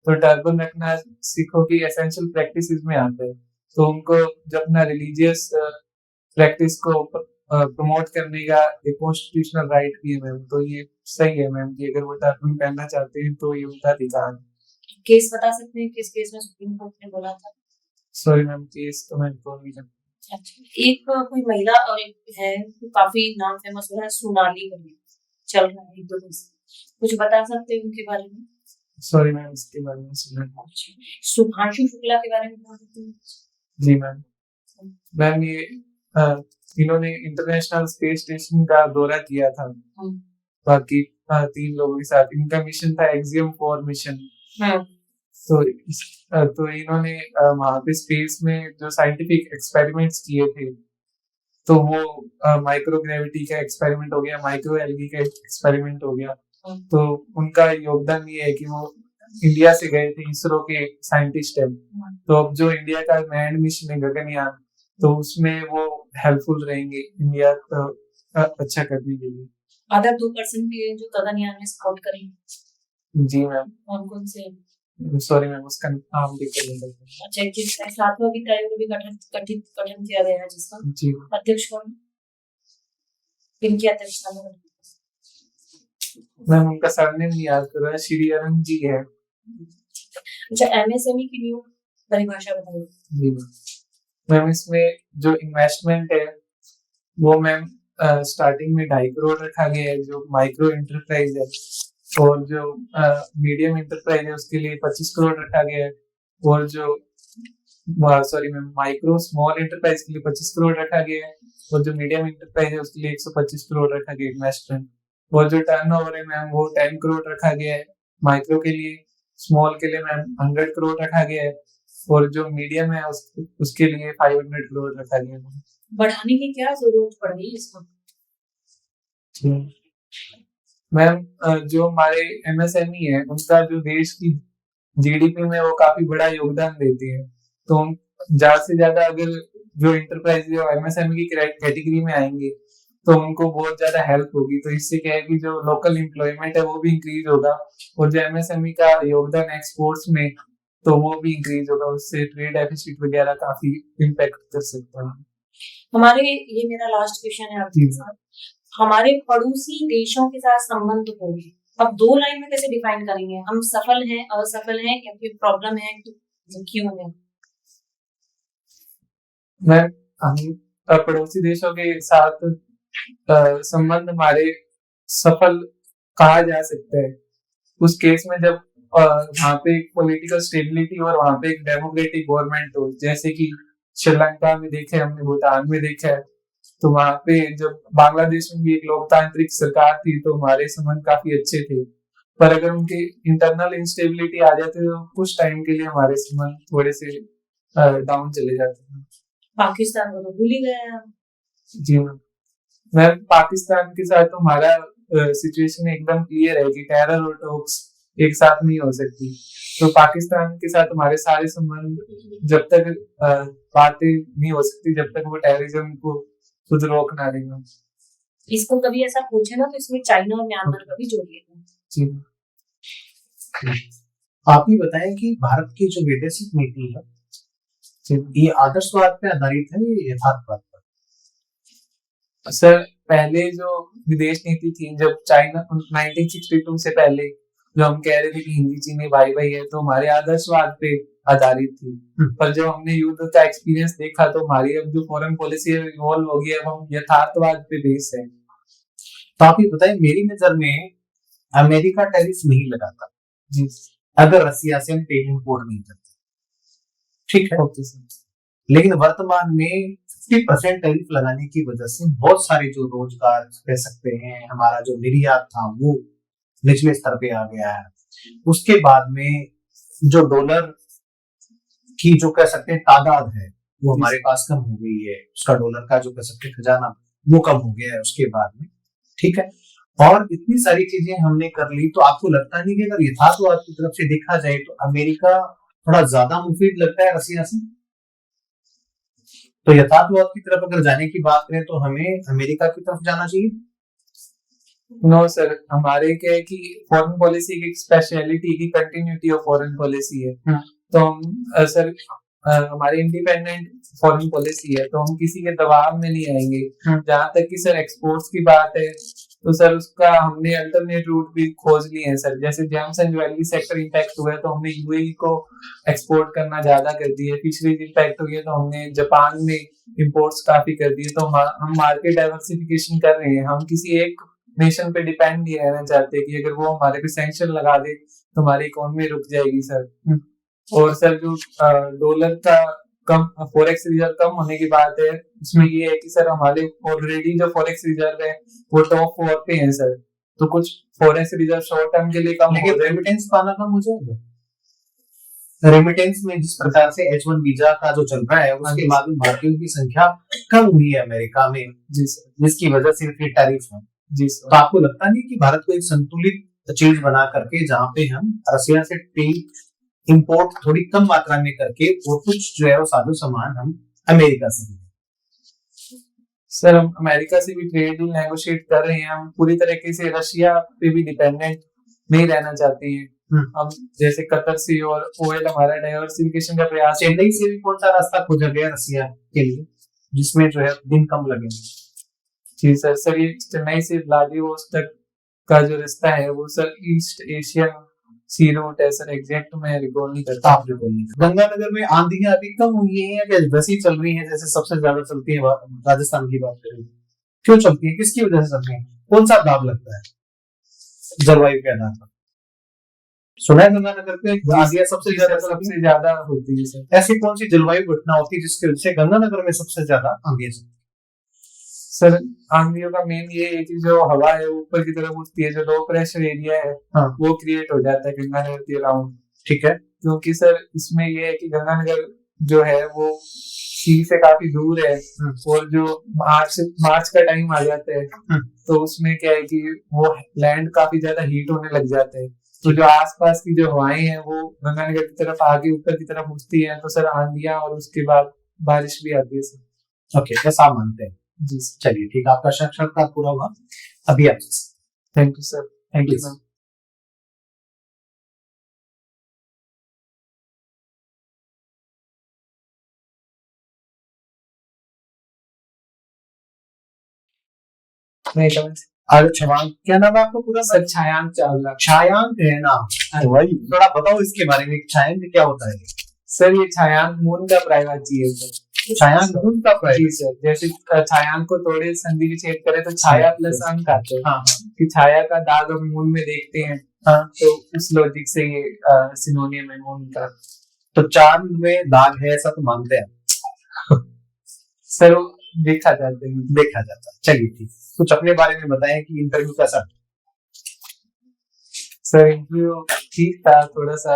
तो टर्बन रखना सिखों की एसेंशियल प्रैक्टिसेस में आता है। तो उनको जब अपना रिलीजियस प्रैक्टिस को प्रमोट करने का एक कॉन्स्टिट्यूशनल राइट भी है मैम। तो ये सही है मैम कि अगर वो टर्बन पहनना चाहते हैं तो ये उनका अधिकार है।
केस बता सकते हैं किस केस में सुप्रीम कोर्ट ने बोला था?
सॉरी मैम, केस तो मैं रिकॉल नहीं करता।
अच्छा, एक कोई महिला और एक है काफी नाम फेमस हो रहा है, सोनाली करके चल रहा है एक दो दिन से, कुछ बता सकते हैं उनके बारे में?
सॉरी मैम, इसके बारे में सुना।
अच्छा, सुभांशु शुक्ला के बारे में बता सकते हैं?
जी मैम। मैम ये इन्होंने इंटरनेशनल स्पेस स्टेशन का दौरा किया था बाकी 3 लोगों के साथ। इनका मिशन था एक्सियम 4 मिशन। तो इन्होंने वहां पे स्पेस में जो साइंटिफिक एक्सपेरिमेंट्स किए थे, तो वो माइक्रोग्रेविटी का एक्सपेरिमेंट हो गया, माइक्रो एल्गी का एक्सपेरिमेंट हो गया। तो उनका योगदान ये है कि वो इंडिया से गए थे, इसरो के साइंटिस्ट है। तो अब जो इंडिया का मैंड मिशन है गगनयान, तो उसमें वो हेल्पफुल रहेंगे इंडिया को अच्छा करने के लिए।
अदर 2 पर्सन भी हैं जो गगनयान में सपोर्ट करेंगे?
जी मैम।
कौन-कौन से?
सॉरी मैम, उसका नाम लिख के नहीं सकते।
अच्छा, जिसका 7वां वित्त आयोग भी गठन किया गया है जिसका
जी
अध्यक्ष कौन? किनकी अध्यक्षता में?
मैम उनका सरनेम नहीं याद कर रहा है, श्री अरुण जी है।
अच्छा, एमएसएमई की न्यू परिभाषा बताइए।
जी मैम, इसमें जो इन्वेस्टमेंट है वो मैम स्टार्टिंग में 2.5 करोड़ रखा गया है जो माइक्रो एंटरप्राइज है, और जो मीडियम एंटरप्राइज है उसके लिए 25 करोड़ रखा गया है, और जो sorry ma'am micro small enterprise के लिए 25 करोड़ रखा गया है, और जो मीडियम एंटरप्राइज है उसके लिए 125 करोड़ रखा गया इन्वेस्टमेंट। और जो टर्नओवर है मैम वो 10 करोड़ रखा गया है माइक्रो के लिए, स्मॉल के लिए मैम 100 करोड़ रखा गया है, और जो मीडियम है उसके लिए 500 करोड़ रखा गया है।
बढ़ाने की क्या जरूरत पड़ रही है इसको?
मैम जो हमारे एमएसएमई है उनका जो देश की जीडीपी में वो काफी बड़ा योगदान देती है। तो हम ज्यादा से ज्यादा अगर जो एंटरप्राइज जो एमएसएमई की कैटेगरी में आएंगे तो उनको बहुत ज्यादा हेल्प होगी। तो इससे क्या है कि जो लोकल एम्प्लॉयमेंट है वो भी इंक्रीज होगा, और जो एमएसएमई का योगदान एक्सपोर्ट्स में तो वो भी इंक्रीज होगा, उससे ट्रेड डेफिसिट वगैरह काफी इम्पैक्ट कर सकता है।
हमारे ये मेरा लास्ट क्वेश्चन है आपके साथ, हमारे पड़ोसी देशों के साथ संबंध को अब 2 लाइन में कैसे डिफाइन करेंगे? हम सफल हैं, असफल हैं, या फिर प्रॉब्लम है, तो क्यों है?
मैं हम पड़ोसी देशों के साथ संबंध हमारे सफल कहा जा सकता है उस केस में जब वहाँ पे एक पॉलिटिकल स्टेबिलिटी और वहाँ पे एक डेमोक्रेटिक गवर्नमेंट हो, जैसे कि श्रीलंका में देखे हमने, भूटान में देखा है। तो वहाँ पे जब बांग्लादेश में भी एक लोकतांत्रिक सरकार थी तो हमारे संबंध काफी अच्छे थे, पर अगर उनके इंटरनल इंस्टेबिलिटी आ जाती तो कुछ टाइम के लिए हमारे संबंध थोड़े से डाउन चले जाते हैं।
पाकिस्तान को तो भूल ही गए हैं।
जी मैम, पाकिस्तान के साथ तो हमारा सिचुएशन एकदम क्लियर है कि टेरर और टॉक्स एक साथ नहीं हो सकती। तो पाकिस्तान के साथ हमारे सारे संबंध जब तक बातें नहीं हो सकती जब तक वो टेररिज्म को खुद रोक ना देंगे।
इसको कभी ऐसा पूछे ना तो इसमें चाइना और म्यांमार का भी जोड़िएगा।
जी
आप ही बताएं कि भारत की जो वैदेशिक नीति है ये आदर्शवाद पे आधारित है या यथार्थवाद पर?
सर, पहले जो विदेश नीति थी जब चाइना 1962 से पहले जो हम कह रहे थे कि हिंदी चीनी भाई भाई है, तो हमारे आदर्शवाद पे आधारित थी। पर जब हमने युद्ध का एक्सपीरियंस देखा तो हमारी अब जो फॉरेन पॉलिसी है इवॉल्व हो गई है, हम यथार्थवाद पे बेस है।
तो आप ही बताएं, मेरी नजर में अमेरिका टैरिफ नहीं लगाता
जी
अगर रसिया से हम तेल इंपोर्ट नहीं करते, ठीक है।
Okay sir.
लेकिन वर्तमान में 50% टैरिफ लगाने की वजह से बहुत सारे जो रोजगार कह सकते हैं, हमारा जो निर्यात था वो निचले स्तर पे आ गया है। उसके बाद में जो डॉलर की जो कह सकते हैं तादाद है वो हमारे पास कम हो गई है, उसका डॉलर का जो कह सकते हैं खजाना वो कम हो गया है उसके बाद में, ठीक है। और इतनी सारी चीजें हमने कर ली, तो आपको लगता नहीं कि अगर यथार्थवाद की तरफ से देखा जाए तो अमेरिका थोड़ा ज्यादा मुफीद लगता है रसिया से? तो यथार्थवाद की तरफ अगर जाने की बात करें तो हमें अमेरिका की तरफ जाना चाहिए।
नो सर, हमारे क्या है कि फॉरेन पॉलिसी की स्पेशलिटी की कंटिन्यूटी ऑफ फॉरेन पॉलिसी है। तो हम सर हमारी इंडिपेंडेंट फॉरेन पॉलिसी है, तो हम किसी के दबाव में नहीं आएंगे। जहाँ तक कि सर एक्सपोर्ट्स की बात है, तो सर उसका हमने अल्टरनेट रूट भी खोज लिए हैं सर। जैसे James and jewellery sector impact हुआ है तो हमने यूएई को एक्सपोर्ट करना ज्यादा कर दिया है। फिशरीज इम्पैक्ट हुई है तो हमने जापान में इंपोर्ट्स काफी कर दिए। तो हम मार्केट डाइवर्सिफिकेशन कर रहे हैं। हम किसी एक नेशन पे डिपेंड नहीं रहना चाहते कि अगर वो हमारे पे सैंक्शन लगा दे तो हमारी इकोनॉमी रुक जाएगी सर। और सर जो डॉलर का कम फॉरेक्स रिजर्व कम होने की बात है, उसमें ये है कि सर हमारे ऑलरेडी जो फॉरेक्स रिजर्व है वो टॉप 4 पे है सर। तो कुछ फॉरेक्स रिजर्व शॉर्ट टर्म के लिए कम हो
लेकिन रेमिटेंस पाना कम हो जाएगा। रेमिटेंस में जिस प्रकार से H1 वीजा का जो चल रहा है उसके बाद में भारतीयों की संख्या कम हुई है अमेरिका में,
जी सर,
जिसकी वजह से फिर टैरिफ है।
जी सर।
तो आपको लगता नहीं कि भारत को एक संतुलित चीज बना करके जहाँ पे हम रसिया से तेल इंपोर्ट थोड़ी कम मात्रा में करके और कुछ जो है वो साजो सामान हम अमेरिका से
सर, हम अमेरिका से भी ट्रेड डील नेगोशिएट कर रहे हैं। हम पूरी तरीके से रशिया पे भी डिपेंडेंट नहीं रहना चाहते हैं। हम जैसे कतर से और ऑयल हमारा डाइवर्सिफिकेशन का प्रयास।
चेन्नई से भी कौन सा रास्ता खोजा गया रसिया के लिए जिसमें जो है दिन कम लगेंगे?
जी सर, सर ये चेन्नई से व्लादिवोस्टोक का जो रास्ता है वो सर ईस्ट एशियन सी रूट है सर। एग्जैक्ट मैं रिकॉल नहीं करता।
आप रिकॉल नहीं करता। गंगानगर में आंधियां अभी कम हुई हैं या वैसे ही चल रही हैं जैसे सबसे ज्यादा चलती है? राजस्थान की बात करें क्यों चलती है, किसकी वजह से चलती है, कौन सा दाब लगता है जलवायु के आधार पर? सुना है गंगानगर पे आंधियां सबसे
ज्यादा होती है सर।
ऐसी कौन सी जलवायु घटना होती है जिसकी वजह से गंगानगर में सबसे ज्यादा आंधियां चलती है?
सर आंधियों का मेन ये है कि जो हवा है वो ऊपर की तरफ उठती है, जो लो प्रेशर एरिया है वो क्रिएट हो जाता है गंगानगर के अराउंड। ठीक है, क्योंकि सर इसमें ये है कि गंगानगर जो है वो सी से काफी दूर है और जो मार्च का टाइम आ जाता है तो उसमें क्या है कि वो लैंड काफी ज्यादा हीट होने लग जाता है। तो जो आसपास की जो हवाएं हैं वो गंगानगर की तरफ आगे ऊपर की तरफ उठती है, तो सर आंधियां और उसके बाद बारिश भी आती है सर।
ओके, ऐसा आप मानते हैं? जी चलिए ठीक, आपका साक्षात्कार पूरा हुआ। अभी आप
thank you sir. Thank you ma'am.
Chhayank, क्या नाम है आपका पूरा?
सर छायांक चावला।
छायांक है ना? वही थोड़ा बताओ इसके बारे में, छायांक क्या होता है?
सर ये छायांक मून का प्राइवेसी है सर।
छायांक मून का प्राइवेसी
सर, जैसे छायांक को थोड़े संधि विच्छेद करे तो छाया प्लस अंक आते हैं। कि छाया का दाग हम मून में देखते हैं। तो उस लॉजिक से ये सिनोनियम है मून का।
तो चांद में दाग है ऐसा तो मानते हैं
सर? देखा जाता है।
देखा जाता है। चलिए ठीक, कुछ अपने बारे में बताएं कि इंटरव्यू कैसा?
सर इंटरव्यू ठीक था, थोड़ा सा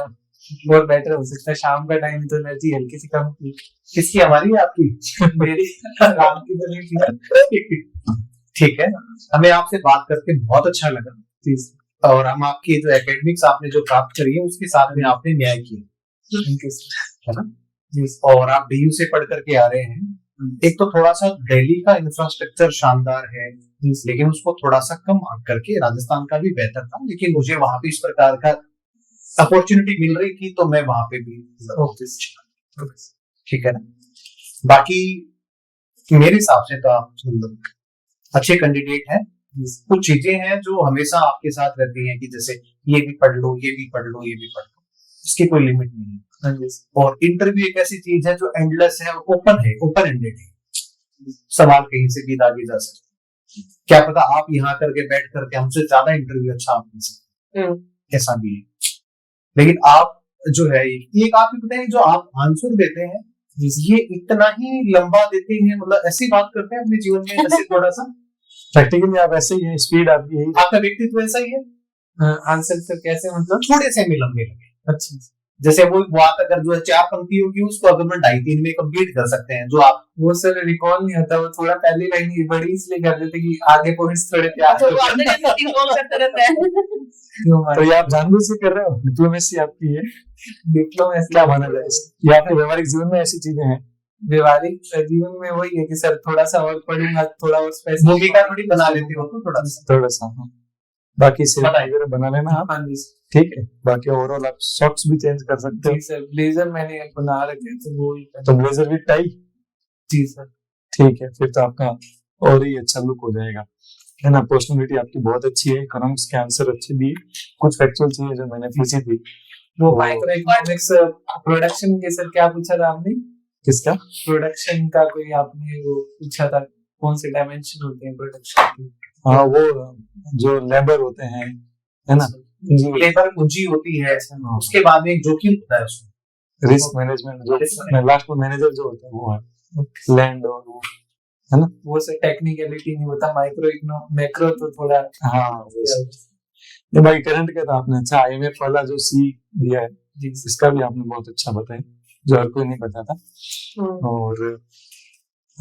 और बेटर हो सकता है। शाम का टाइम तो एनर्जी हल्की सी कम थी।
किसकी, हमारी या आपकी?
मेरी। काम की तो नहीं थी।
ठीक है, हमें आपसे बात करके बहुत अच्छा लगा और हम आपकी जो एकेडमिक्स आपने जो प्राप्त करी है उसके साथ में आपने न्याय किया, है ना? और आप डीयू से पढ़ करके आ रहे हैं। एक तो थोड़ा सा दिल्ली का इंफ्रास्ट्रक्चर शानदार है लेकिन उसको थोड़ा सा कम आंक करके राजस्थान का भी बेहतर था, लेकिन मुझे वहां पे इस प्रकार का अपॉर्चुनिटी मिल रही थी तो मैं वहां पे भी। ठीक है ना? बाकी मेरे हिसाब से तो आप मतलब अच्छे कैंडिडेट हैं। कुछ चीजें हैं जो हमेशा आपके साथ रहती हैं कि जैसे ये भी पढ़ लो, ये भी पढ़ लो, ये भी पढ़ लो, इसकी कोई लिमिट नहीं है। और इंटरव्यू एक ऐसी चीज है जो एंडलेस है, ओपन है, ओपन एंडेड है। सवाल कहीं से भी दागे जा सकते। क्या पता आप यहाँ करके बैठ करके हमसे ज्यादा इंटरव्यू अच्छा आप दे सकते, ऐसा भी है। लेकिन आप जो है एक आप बताएं जो आप आंसर देते हैं ये इतना ही लंबा देते हैं, मतलब ऐसी बात करते हैं अपने जीवन में ऐसे थोड़ा सा
प्रैक्टिकली आप ऐसे ही है, स्पीड आपकी यही,
आपका व्यक्तित्व ऐसा ही है।
आंसर तो कैसे, मतलब
थोड़े से में लंबे लगे।
अच्छा,
जैसे वो बात अगर जो है 4 पंक्तियों की उसको अगर मैं 2.5-3 में कंप्लीट कर सकते हैं, जो आप
वो सर रिकॉल नहीं होता, वो थोड़ा पहली लाइन ही बड़ी इसलिए कर देते कि आगे पॉइंट्स थोड़े प्यार
तो करते रहता है।
तो ये आप जानबूझ के कर रहे हो? डिप्लोमेसी आपकी है?
डिप्लोमेसी
क्या माना जाए, ये आपके व्यवहारिक जीवन में ऐसी चीजें हैं
व्यवहारिक जीवन में वही है कि सर थोड़ा सा और पढ़ूंगा, थोड़ा और स्पेशल
भूमिका थोड़ी बना लेते हो तो थोड़ा सा
हाँ। बाकी सेव
बताइए।
वगैरह बना लेना आप,
हाँ जी
ठीक है। बाकी ओवरऑल आप सॉक्स भी चेंज कर सकते हो।
जी सर, ब्लेजर मैंने बना रखे हैं, तो वो ही
तो ब्लेजर विद टाई,
जी सर।
ठीक है, फिर तो आपका और ही अच्छा लुक हो जाएगा, है ना। पर्सनालिटी आपकी बहुत अच्छी है, इकोनॉमिक्स के आंसर अच्छे दिए, कुछ फैक्चुअल चीजें जो मैंने पूछी थी
वो
वो-
माइक्रो इकोनॉमिक्स प्रोडक्शन के सर क्या पूछा था आपने?
किसका?
प्रोडक्शन का कोई आपने वो पूछा था, कौन से डायमेंशन होते हैं प्रोडक्शन के?
हाँ, वो जो लेबर होते हैं, है ना,
लेबर पूंजी होती है, उसके बाद में एक जोखिम होता है उसमें,
रिस्क मैनेजमेंट जो लास्ट में मैनेजर जो होता है वो है लैंड, और वो, है ना।
वो से टेक्निकलिटी नहीं होता, माइक्रो मैक्रो तो थोड़ा
हाँ ये भाई करंट का तो आपने अच्छा, IMF वाला जो सी दिया है
जी
इसका भी आपने बहुत अच्छा बताया, जो हर कोई नहीं पता था। और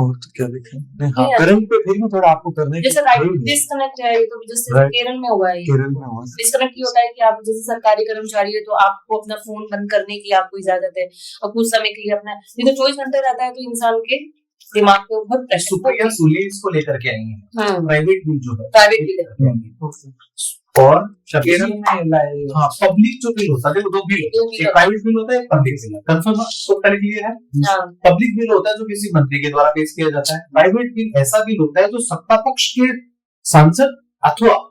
तो क्या लिखा है, हाँ
ये
करंट पे फिर भी थोड़ा आपको करने की
जैसे राइट
जरूरत है।
डिस्कनेक्ट है, ये तो जैसे
Right.
केरल में हुआ है।
केरल में हुआ
डिस्कनेक्ट ये होता है कि आप जैसे सरकारी कर्मचारी है तो आपको अपना फोन बंद करने की आपको इजाजत है, और कुछ समय के लिए अपना, नहीं तो 24 घंटे रहता है तो इंसान के दिमाग पे बहुत प्रेशर।
सुप्रिया सुले इसको लेकर के आई है, प्राइवेट बिल जो है
प्राइवेट भी लेकर के आई है।
और
केरल में लाए।
हाँ पब्लिक जो बिल होता है, देखो दो बिल
दो
होता है,
bill
एक प्राइवेट बिल होता है, एक पब्लिक बिल है, कंफर्म तो क्लियर है।
हाँ।
पब्लिक बिल होता है जो किसी मंत्री के द्वारा पेश किया जाता है, प्राइवेट बिल ऐसा बिल होता है जो सत्ता पक्ष के सांसद अथवा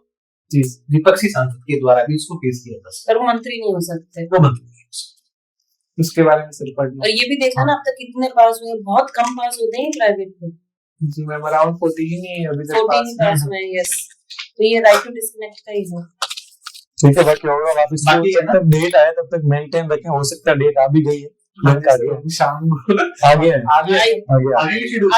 जी
विपक्षी सांसद के द्वारा भी इसको पेश किया जाता
पर वो मंत्री नहीं हो सकते।
है, वो मंत्री नहीं हो सकते।
उसके बारे में सर पढ़ना।
और ये भी देखा ना अब तक कितने पास हुए, बहुत कम पास होते हैं प्राइवेट में,
जी मैम अराउंड 14 ही अभी तक
14 पास हुए हैं। यस, तो ये राइट टू डिस्कनेक्ट का ही है।
ठीक है। बाकी ओवरऑल आप इसको
बाकी है
जब
ना?
तक डेट आए तब तक मेंटेन रखें, हो सकता है डेट आ भी गई है, लिंक आ गया
शाम को
आ गया है,
आगे
आगे
आगे की शेड्यूल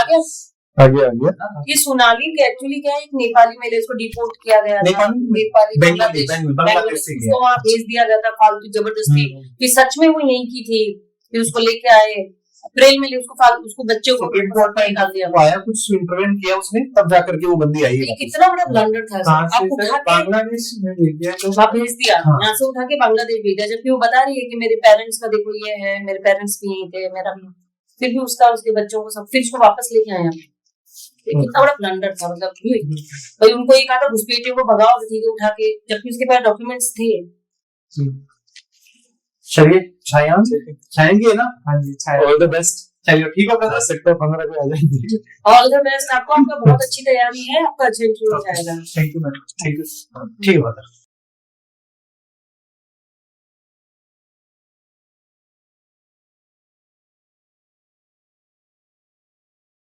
आगे
आ गया।
ये सोनाली के एक्चुअली क्या है, एक नेपाली महिला, इसको डिपोर्ट किया गया था।
नेपाली?
नेपाली
बेंगलोर बांग्लादेश से
उसको वहाँ भेज दिया गया था फालतू जबरदस्ती। फिर सच में वो यहीं की थी, फिर उसको लेके आए अप्रैल में, उसको फालतू उसको बच्चों को
सुप्रीम कोर्ट में
निकाल दिया।
आया, कुछ इंटरवेंट किया उसने, तब जाकर के वो बंदी आई
ये
है।
कितना बड़ा ब्लंडर था।
कहाँ से
आपको
सर?
उठा के
बांग्लादेश में भेज दिया तो
वहाँ भेज दिया,
हाँ।
यहाँ से उठा के बांग्लादेश भेज दिया, जबकि वो बता रही है कि मेरे पेरेंट्स का देखो ये है, मेरे पेरेंट्स भी यहीं थे, मेरा भी। फिर भी उसका, उसके बच्चों को सब, फिर उसको वापस लेके आया। ये कितना बड़ा ब्लंडर था, मतलब भाई उनको ये कहा था घुसपैठियों को भगाओ, ठीक है, उठा के, जबकि उसके पास डॉक्यूमेंट्स थे।
चलिए छायांश छाएंगे ना?
हाँ जी छाया।
All the best.
चलिए ठीक है ब्रदर।
सेक्टर 15 को आ जाएंगे।
ऑल द बेस्ट आपको, आपका बहुत अच्छी तैयारी है, आपका अच्छा इंटरव्यू हो जाएगा।
Thank you ma'am, thank you.
ठीक है ब्रदर।